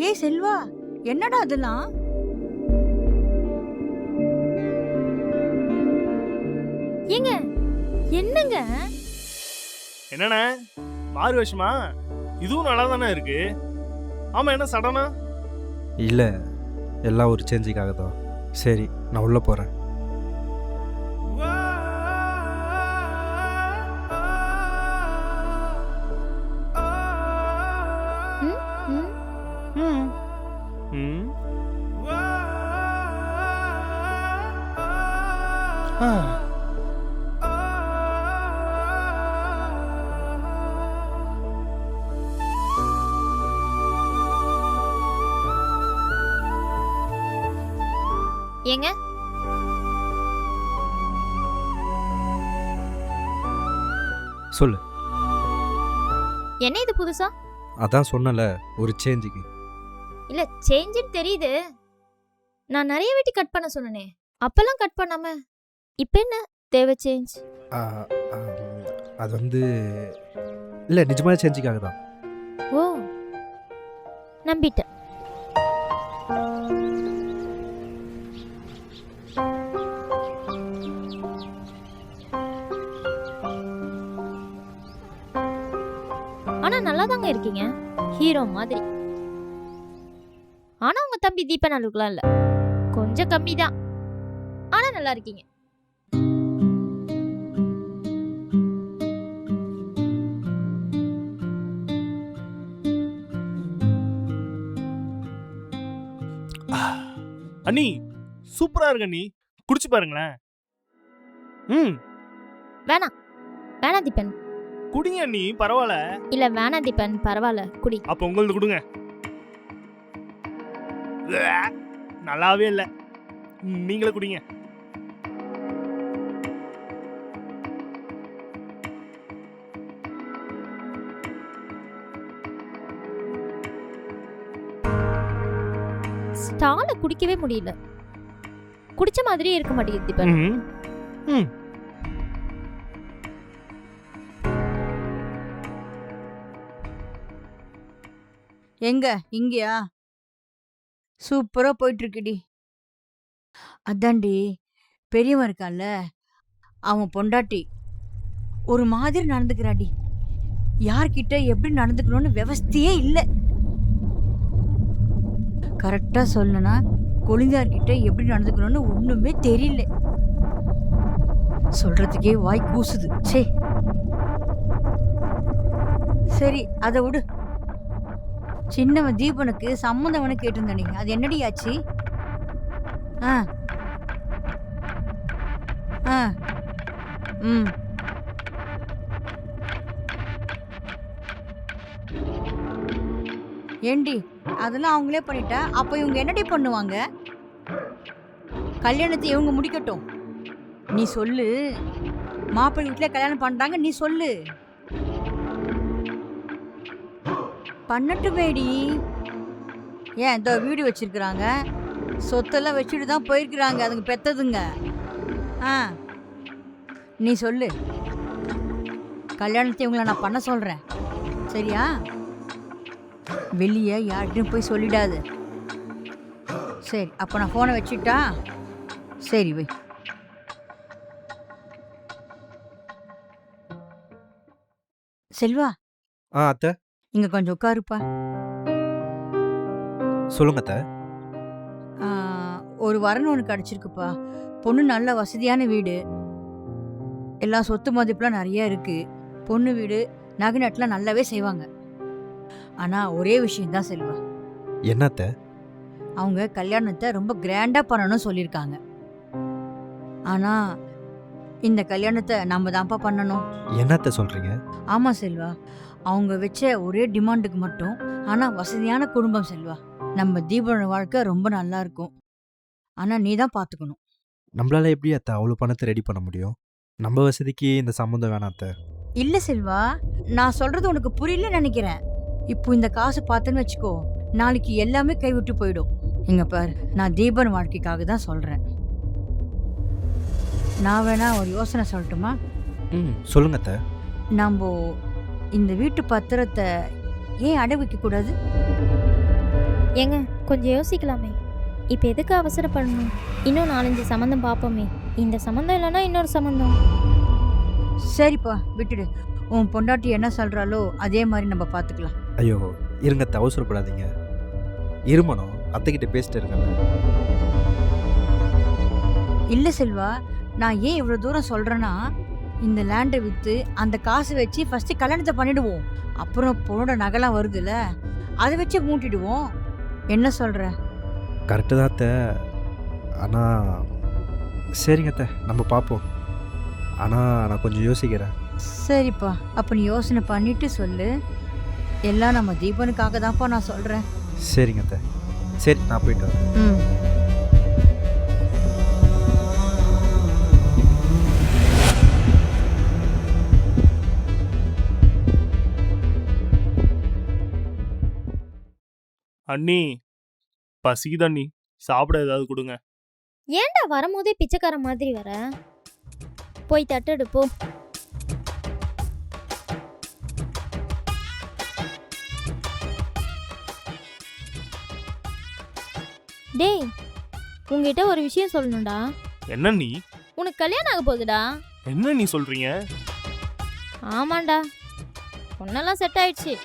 ஏய் செல்வா, என்னடா அதெல்லாம்? ஏங்க என்னங்க என்னண்ணே மாறு வேஷமா? இதுவும் நல்லா தானே இருக்கு. ஆமா, என்ன சடனா? இல்லை, எல்லாம் ஒரு சேஞ்சுக்காக தான். சரி, நான் உள்ளே போகிறேன். ஏங்க சொல்லு. என்ன இது புதுசா? அதான் சொன்னல, ஒரு சேஞ்சுக்கு. இல்ல சேஞ்சுன்னு தெரியுது. நான் நிறைய வாட்டி கட் பண்ண சொன்னனே, அப்பெல்லாம் கட் பண்ணாம இப்ப என்ன தேவை சேஞ்ச்? அது வந்து இல்லை, நிஜமான சேஞ்சுக்காக தான். ஓ, நம்பிட்டேன். ஆனா நல்லா தாங்க இருக்கீங்க, ஹீரோ மாதிரி. ஆனா உங்க தம்பி தீபன் அளவுக்குலாம் இல்ல, கொஞ்சம் கம்மி தான். ஆனா நல்லா இருக்கீங்க. அண்ணி சூப்பரா இருக்கு அண்ணி, குடிச்சு பாருங்களேன். வேணாம் வேணாம் தீபன். குடிங்க அண்ணி, பரவாயில்ல. இல்ல வேணாம் தீபன், பரவாயில்ல குடி. அப்ப உங்களது கொடுங்க. நல்லாவே இல்ல, நீங்களே குடிங்க. ஸ்டால குடிக்கவே முடியல, குடிச்ச மாதிரியே இருக்க மாட்டேங்குது தீபன். எங்க இங்கயா? சூப்பரா போயிட்டு இருக்குடி. அதான்டி, பெரியவன் இருக்கான்ல, அவன் பொண்டாட்டி ஒரு மாதிரி நடந்துக்கிறாடி. யார்கிட்ட எப்படி நடந்துக்கணும்னு விவஸ்தையே இல்லை. கரெக்டா சொல்லனா, கொழுந்தார்கிட்ட எப்படி நடந்துக்கணும்னு ஒண்ணுமே தெரியல. சொல்றதுக்கே வாய் கூசுது. சே, சரி அதை விடு. சின்னவன் தீபனுக்கு சம்மந்தவனு கேட்டிருந்தானே, அது என்னடி ஆச்சு? ஆ ஆ ம் ஏண்டி, அதெல்லாம் அவங்களே பண்ணிட்டா அப்ப இவங்க என்னடி பண்ணுவாங்க? கல்யாணத்தை இவங்க முடிக்கட்டும். நீ சொல்லு, மாப்பிள்ளை வீட்டுல கல்யாணம் பண்றாங்க, நீ சொல்லு. பண்ணட்டுமேடி. ஏன் இந்த வீடு வச்சிருக்கிறாங்க, சொத்தெல்லாம் வச்சுட்டு தான் போயிருக்கிறாங்க அதுங்க பெத்ததுங்க. ஆ நீ சொல்லு, கல்யாணத்தை இவங்களை நான் பண்ண சொல்றேன், சரியா? வெளியே யார்கிட்டையும் போய் சொல்லிடாது. சரி, அப்போ நான் ஃபோனை வச்சுட்டா? சரி வை. செல்வா, அத்தை இங்க கொஞ்சம் உட்காருப்பா. சொல்லுங்க அத்தை. ஒரு வரன் ஒன்று கிடச்சிருக்குப்பா. பொண்ணு நல்ல வசதியான வீடு, எல்லா சொத்து மதிப்புலாம் நிறைய இருக்கு. பொண்ணு வீடு நகை நட்டுலாம் நல்லாவே செய்வாங்க. ஆனா ஒரே விஷயம்தான் செல்வா, என்னத்த? அவங்க கல்யாணத்தை ரொம்ப கிராண்டா பண்ணணும்னு சொல்லியிருக்காங்க. ஆனா இந்த கல்யாணத்தை நம்ம தான்ப்பா பண்ணணும். என்னத்த சொல்றீங்க? ஆமா செல்வா, அவங்க வச்ச ஒரே டிமாண்டுக்கு மட்டும். ஆனா வசதியான குடும்பம் செல்வா. நம்ம தீபனோட வாழ்க்கை ரொம்ப நல்லா இருக்கும். ஆனா நீ தான் பாத்துக்கணும். நம்மளால எப்படி அத்தை அவ்வளோ பணத்தை ரெடி பண்ண முடியும்? நம்ம வசதிக்கு இந்த சம்மந்தம் வேணாம் அத்தை. இல்ல செல்வா, நான் சொல்றது உனக்கு புரியல நினைக்கிறேன். இப்போ இந்த காசு பார்த்தேன்னு வச்சுக்கோ, நாளைக்கு எல்லாமே கைவிட்டு போயிடும். இங்க பாரு, நான் தீபன் வாழ்க்கைக்காக தான் சொல்றேன். நான் வேணா ஒரு யோசனை சொல்லட்டுமா? சொல்லுங்க அத்தை. நம்ம இந்த வீட்டு பத்திரத்தை ஏன் அடை வைக்க கூடாது? ஏங்க கொஞ்சம் யோசிக்கலாமே. இப்போ எதுக்கு அவசரப்படணும்? இன்னும் 4-5 சம்மந்தம் பார்ப்போமே. இந்த சம்மந்தம் இல்லைன்னா இன்னொரு சம்மந்தம். சரிப்பா விட்டுடு. உன் பொண்டாட்டி என்ன சொல்றாளோ அதே மாதிரி நம்ம பார்த்துக்கலாம். ஐயோ இருங்க அத்தை, அவசரப்படாதீங்க. இருமணும் அத்தைக்கிட்ட பேசிட்டு இருக்கேன். இல்லை செல்வா, நான் ஏன் இவ்வளோ தூரம் சொல்கிறேன்னா, இந்த லேண்டை விற்று அந்த காசு வச்சு ஃபஸ்ட்டு கல்யாணத்தை பண்ணிடுவோம். அப்புறம் பொண்ணோட நகைலாம் வருதுல்ல, அதை வச்சு மூட்டிடுவோம். என்ன சொல்கிற? கரெக்டு தான் அத்தை. ஆனால் சரிங்க அத்தை, நம்ம பார்ப்போம். ஆனால் நான் கொஞ்சம் யோசிக்கிறேன். சரிப்பா, அப்போ நீ யோசனை பண்ணிட்டு சொல்லு. எல்லாம் நம்ம தீபனுக்காக தான்ப்பா நான் சொல்கிறேன். சரிங்க அத்தை. சரி நான் போயிட்டு வரேன். ம். அண்ணி பசிக்குது அண்ணி, சாப்பிட ஏதாவது கொடுங்க. ஏன்டா வரும்போதே பிச்சைக்கார மாதிரி வர? போய் தட்டெடு போ. டேய், உங்ககிட்ட ஒரு விஷயம் சொல்லணும்டா. என்ன நீ? உனக்கு கல்யாணம் ஆக போகுதுடா. என்ன நீ சொல்றீங்க? ஆமாண்டா, பொண்ணெல்லாம் செட் ஆயிடுச்சு.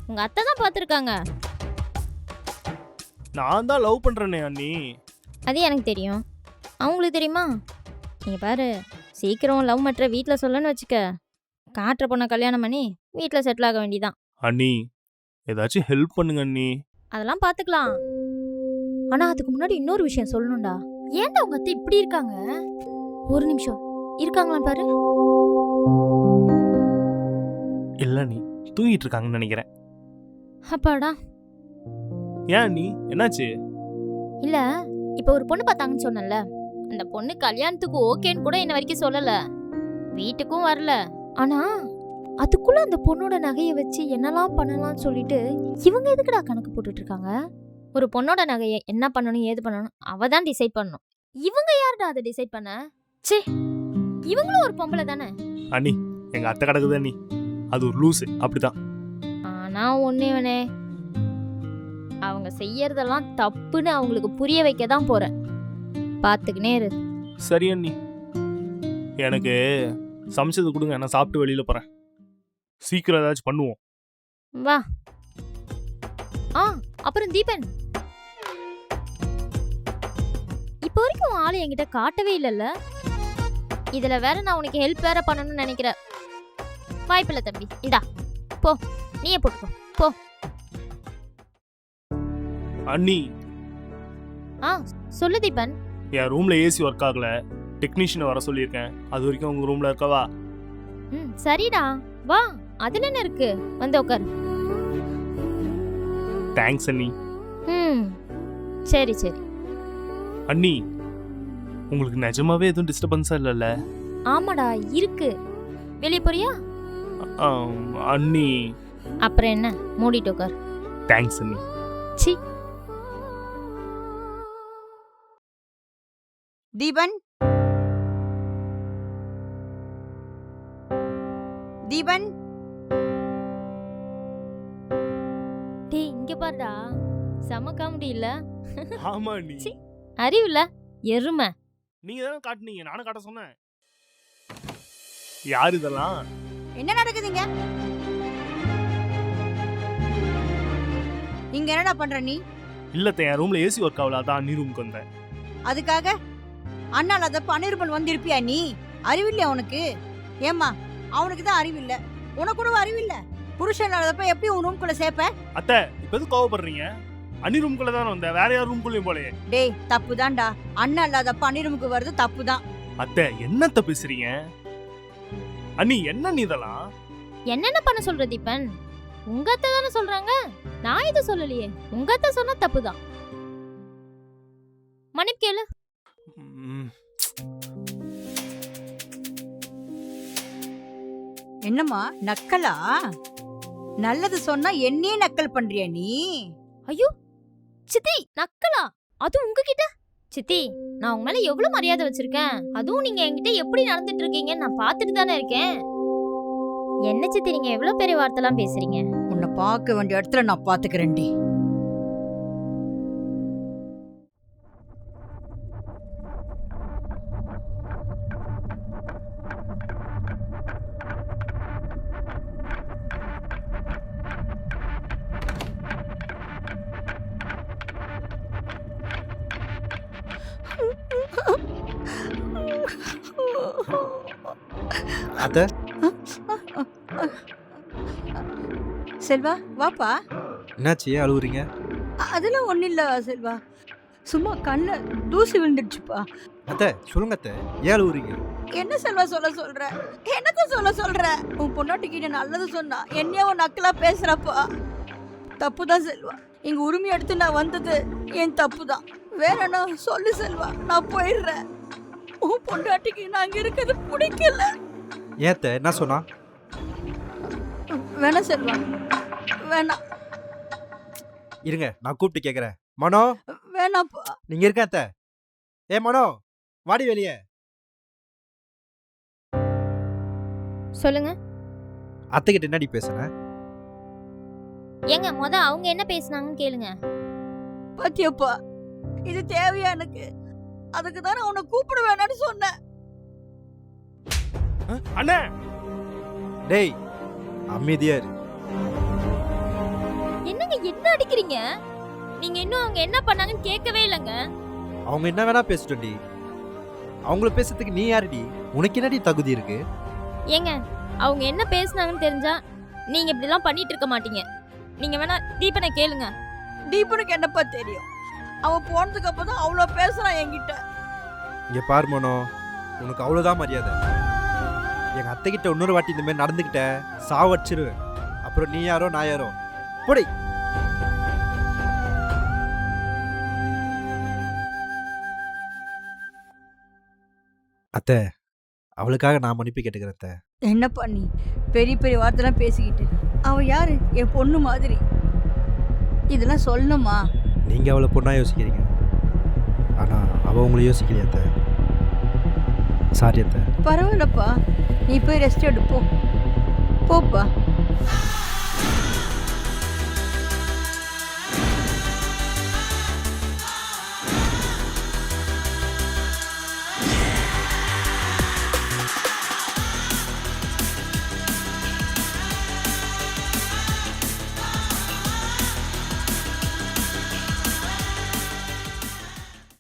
உங்க அத்தை தான் பார்த்துருக்காங்க. நான் தான் லவ் பண்றேனே அண்ணி. அது எனக்கு தெரியும், அவங்களுக்கு தெரியுமா? நீ பாரு, சீக்கிரம் லவ் மற்ற வீட்டில் சொல்லணும்னு வச்சுக்க, காட்டுற பொண்ணை கல்யாணம் பண்ணி வீட்டில் செட்டில் ஆக வேண்டியதான். அண்ணி ஏதாச்சும் ஹெல்ப் பண்ணுங்க அண்ணி. அதெல்லாம் பார்த்துக்கலாம். ஆனால் அதுக்கு முன்னாடி இன்னொரு விஷயம் சொல்லணும்டா. ஏன்டா உங்க அத்தை இப்படி இருக்காங்க? ஒரு நிமிஷம் இருக்காங்களான்னு பாரு. இல்ல நீ தூங்கிட்டு இருக்காங்கன்னு நினைக்கிறேன். அப்பாடா. ஏன் நீ என்னாச்சு? இல்ல, இப்போ ஒரு பொண்ணு பார்த்தாங்கன்னு சொன்னல, அந்த பொண்ணு கல்யாணத்துக்கு ஓகேன்னு கூட இன்ன வரைக்கும் சொல்லல, வீட்டுக்கும் வரல. ஆனா அதுக்குள்ள அந்த பொண்ணோட நகையை வச்சு என்னெல்லாம் பண்ணலாம்னு சொல்லிட்டு இவங்க எதுக்குடா கணக்கு போட்டுட்டு இருக்காங்க? ஒரு பொண்ணோட நகையை என்ன பண்ணணும் ஏது பண்ணணும் அவ தான் டிசைட் பண்ணணும். இவங்க யாருடா அதை டிசைட் பண்ண? சே, இவங்களும் ஒரு பொம்பளை தானே. அண்ணி எங்க அத்தை கிடக்குது அண்ணி, அது ஒரு லூசு அப்படிதான். ஆனா ஒன்னே அவங்க செய்யறதெல்லாம் தப்புன்னு அவங்களுக்கு புரிய வைக்க தான் போறேன். பாத்துக்கினே இரு. சரி அண்ணி, எனக்கு சமைச்சது கொடுங்க, நான் சாப்பிட்டு வெளியில போறேன். சீக்கிரம் ஏதாச்சும் பண்ணுவோம். வா. அப்புறம் தீபன், இப்போ வரைக்கும் உன் ஆளு என்கிட்ட காட்டவே இல்லைல்ல. இதுல வேற நான் உனக்கு ஹெல்ப் வேற பண்ணணும்னு நினைக்கிறேன். வாய்ப்பில்லை தம்பி, இதா போ, நீயே போட்டுக்கோ போ. அண்ணி சொல்லு தீபன். என் ரூம்ல ஏசி ஒர்க் ஆகல, டெக்னீஷியனை வர சொல்லியிருக்கேன். அது வரைக்கும் உங்க ரூம்ல இருக்கவா? சரிடா, வா. அதுல என்ன இருக்கு, வந்து உட்காரு. தேங்க்ஸ் அண்ணி. சரி சரி. அண்ணி உங்களுக்கு நிஜமாவே எதுவும் டிஸ்டர்பன்ஸா இல்லைல்ல? ஆமாடா இருக்கு. வெளியே போறியா? அண்ணி அப்புறம் என்ன, மூடிட்டு உட்கார். தேங்க்ஸ் அண்ணி. சி. தீபன், தீபன், டேய் இங்க பாருடா, செம காமெடி இல்ல? ஆமா அண்ணி. சி, அறிவுல எருமை. நீங்க தானே காட்டுனீங்க, நானும் காட்ட சொன்னேன். யார் இதெல்லாம்? என்ன நடக்குதுங்க இங்க? என்னடா பண்ற நீ? இல்லத்த, என் ரூம்ல ஏசி ஒர்க் ஆகல, அதான் அண்ணி ரூமுக்கு வந்தேன். அதுக்காக அண்ணால அதை பன்னிருப்பன் வந்திருப்பியா நீ? அறிவில்லையா உனக்கு? ஏம்மா, அவனுக்கு தான் அறிவில்லை, உனக்கு கூட அறிவில்லை. புருஷன் இல்லாதப்ப எப்படி உன் ரூம்குள்ள சேர்ப்ப? அத்தை இப்ப எதுக்கு கோவப்படுறீங்க? அண்ணி ரூம்குள்ள தானே வந்தேன், வேற யார் ரூம்குள்ளேயும் போலயே. டேய் தப்புதான்டா, அண்ணா இல்லாதப்ப அண்ணி ரூமுக்கு வருது தப்புதான். அத்தை என்னத்த பேசுறீங்க? அண்ணி என்ன நீ இதெல்லாம்? என்னென்ன பண்ண சொல்ற தீபன்? உங்க அத்தை தானே சொல்றாங்க, நான் இது சொல்லலையே. உங்க அத்தை சொன்னா தப்புதான். மன்னிப்பு கேளு. என்னம்மா நக்கலா? நல்லது சொன்னா என்னையே நக்கல் பண்றியா நீ? ஐயோ சித்தி, நக்கலா? அது உங்ககிட்ட? சித்தி, நான் உங்க மேல எவ்வளவு மரியாதை வச்சிருக்கேன். அதுவும் நீங்க என்கிட்ட எப்படி நடந்துட்டு இருக்கீங்க நான் பாத்துட்டு தானே இருக்கேன். என்ன சித்தி, நீங்க எவ்வளவு பெரிய வார்த்தைலாம் பேசுறீங்க. உன்னை பார்க்க வேண்டிய இடத்துல நான் பாத்துக்கிறேன்டி. அத்தை செல்வா வாப்பா. என்னாச்சு ஏன் அழுவுறீங்க? அதெல்லாம் ஒன்றும் இல்லை செல்வா, சும்மா கண்ணில் தூசி விழுந்துடுச்சுப்பா. அத்தை சொல்லுங்க அத்தை, ஏன் அழுவுறீங்க? என்ன செல்வா சொல்ற? என்னத்த சொல்ற? உன் பொண்டாட்டிக்கிட்ட நல்லது சொன்னா என்னைய உன் நக்கலா பேசுறப்பா. தப்புதான் செல்வா, இங்க உரிமை எடுத்து நான் வந்தது என் தப்பு தான். வேற என்ன சொல்லு செல்வா, நான் போயிடுறேன். உன் பொண்டாட்டிக்கு நான் அங்க இருக்கிறது பிடிக்கல. ஏன் அத்தை என்ன சொன்னா? வேணாம் செல்வா, வேணாம். இருங்க நான் கூப்பிட்டு கேட்குறேன். மனோ வேணாப்பா. நீங்க இருக்க அத்தை. ஏ மனோ வாடி வெளியே. சொல்லுங்க. அத்தைக்கிட்ட என்னடி பேசுனேன்? ஏங்க அவங்க என்ன பேசுனாங்கன்னு கேளுங்க. பாத்தியப்பா, இது தேவையா எனக்கு? அதுக்கு தான் நான் உன்னை கூப்பிட வேணாம்னு சொன்னேன். அண்ணே டேய் அமைதியா இரு. என்னங்க என்ன அடிக்கிறீங்க? நீங்க இன்னும் அவங்க என்ன பண்ணாங்கன்னு கேட்கவே இல்லைங்க. அவங்க என்ன வேணா பேசிட்டோண்டி. அவங்கள பேசுறதுக்கு நீ யாருடி? உனக்கு என்னடி தகுதி இருக்கு? ஏங்க அவங்க என்ன பேசுனாங்கன்னு தெரிஞ்சா நீங்க இப்படிலாம் பண்ணிட்டு இருக்க மாட்டீங்க. நீங்க வேணா தீபனை கேளுங்க. தீபனுக்கு என்னப்பா தெரியும்? அவன் போனதுக்கு அப்பதான் அவ்வளோ பேசுறான் என்கிட்ட. இங்க பாரு மனோ, உனக்கு அவ்வளவுதான் மரியாதை. எங்க அத்தைக்கிட்ட இன்னொரு வாட்டி இந்த மாதிரி நடந்துக்கிட்ட சாவடிச்சிருவேன். அப்புறம் நீ யாரோ நான் யாரோ போடி. அத்தை அவளுக்காக நான் மன்னிப்பு கேட்டுக்கிறேன் அத்தை. என்னப்பா நீ பெரிய பெரிய வார்த்தைலாம் பேசிக்கிட்டு? அவ யாரு? என் பொண்ணு மாதிரி. இதெல்லாம் சொல்லணுமா? நீங்க அவளை பொண்ணா யோசிக்கிறீங்க, ஆனா அவ உங்களை யோசிக்கலையா அத்தை? சாரி அத்தை. பரவாயில்லப்பா, நீ போய் ரெஸ்ட் எடுப்போ. போப்பா.